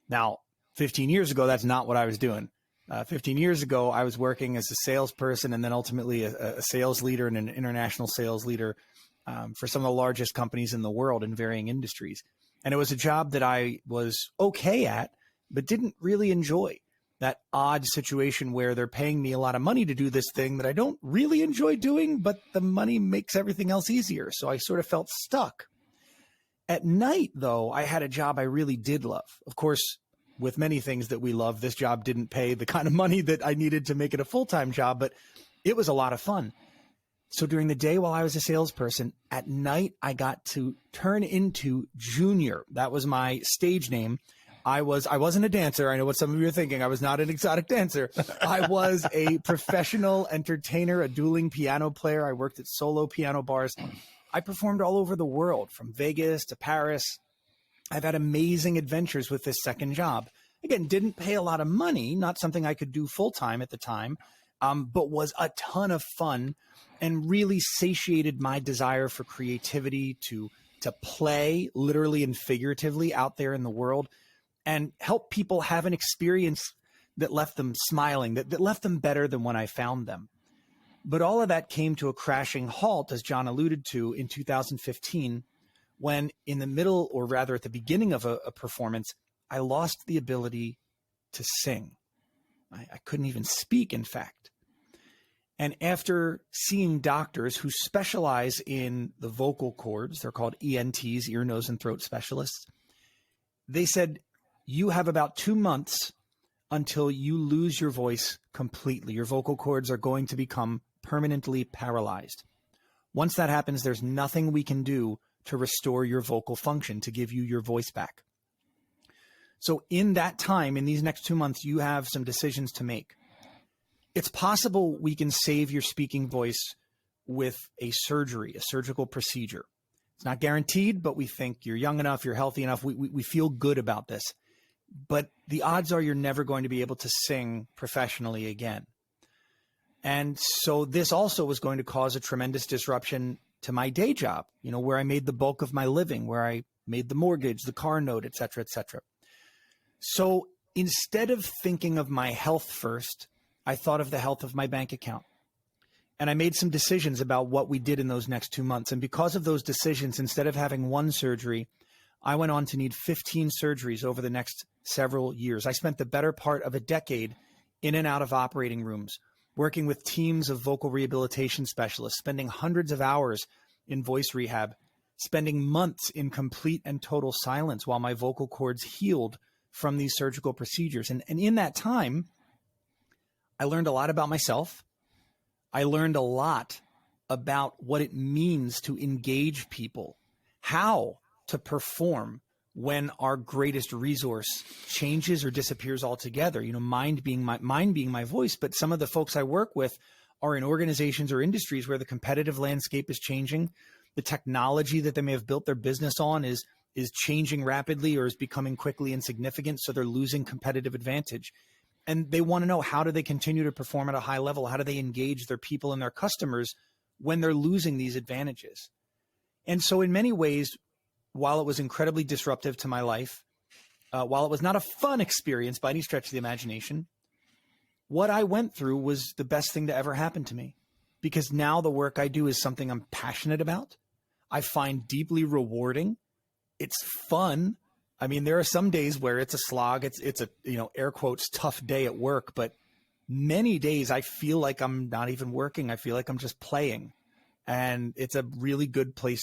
Now, 15 years ago, that's not what I was doing. 15 years ago, I was working as a salesperson and then ultimately a sales leader and an international sales leader for some of the largest companies in the world in varying industries. And it was a job that I was okay at, but didn't really enjoy. That odd situation where they're paying me a lot of money to do this thing that I don't really enjoy doing, but the money makes everything else easier. So I sort of felt stuck. At night, though, I had a job I really did love. Of course, with many things that we love, this job didn't pay the kind of money that I needed to make it a full-time job, but it was a lot of fun. So during the day while I was a salesperson, at night, I got to turn into Junior. That was my stage name. I wasn't a dancer. I know what some of you are thinking. I was not an exotic dancer. I was a professional entertainer, a dueling piano player. I worked at solo piano bars. I performed all over the world, from Vegas to Paris. I've had amazing adventures with this second job. Again, didn't pay a lot of money, not something I could do full-time at the time, but was a ton of fun and really satiated my desire for creativity to play literally and figuratively out there in the world and help people have an experience that left them smiling, that left them better than when I found them. But all of that came to a crashing halt, as John alluded to, in 2015, when in the middle, or rather at the beginning of a performance, I lost the ability to sing. I couldn't even speak, in fact. And after seeing doctors who specialize in the vocal cords, they're called ENTs, ear, nose, and throat specialists, they said, you have about 2 months until you lose your voice completely. Your vocal cords are going to become permanently paralyzed. Once that happens, there's nothing we can do to restore your vocal function, to give you your voice back. So in that time, in these next 2 months, you have some decisions to make. It's possible we can save your speaking voice with a surgery, a surgical procedure. It's not guaranteed, but we think you're young enough, you're healthy enough. We feel good about this. But the odds are you're never going to be able to sing professionally again. And so this also was going to cause a tremendous disruption to my day job, where I made the bulk of my living, where I made the mortgage, the car note, et cetera, et cetera. So instead of thinking of my health first, I thought of the health of my bank account. And I made some decisions about what we did in those next 2 months. And because of those decisions, instead of having one surgery, I went on to need 15 surgeries over the next several years. I spent the better part of a decade in and out of operating rooms, working with teams of vocal rehabilitation specialists, spending hundreds of hours in voice rehab, spending months in complete and total silence while my vocal cords healed from these surgical procedures. And in that time, I learned a lot about myself. I learned a lot about what it means to engage people, how to perform when our greatest resource changes or disappears altogether. Mind being my voice, but some of the folks I work with are in organizations or industries where the competitive landscape is changing. The technology that they may have built their business on is changing rapidly or is becoming quickly insignificant, so they're losing competitive advantage. And they want to know, how do they continue to perform at a high level? How do they engage their people and their customers when they're losing these advantages? And so in many ways, while it was incredibly disruptive to my life, while it was not a fun experience by any stretch of the imagination, what I went through was the best thing to ever happen to me, because now the work I do is something I'm passionate about. I find deeply rewarding. It's fun. I mean, there are some days where it's a slog. It's a, air quotes, tough day at work, but many days I feel like I'm not even working. I feel like I'm just playing. And it's a really good place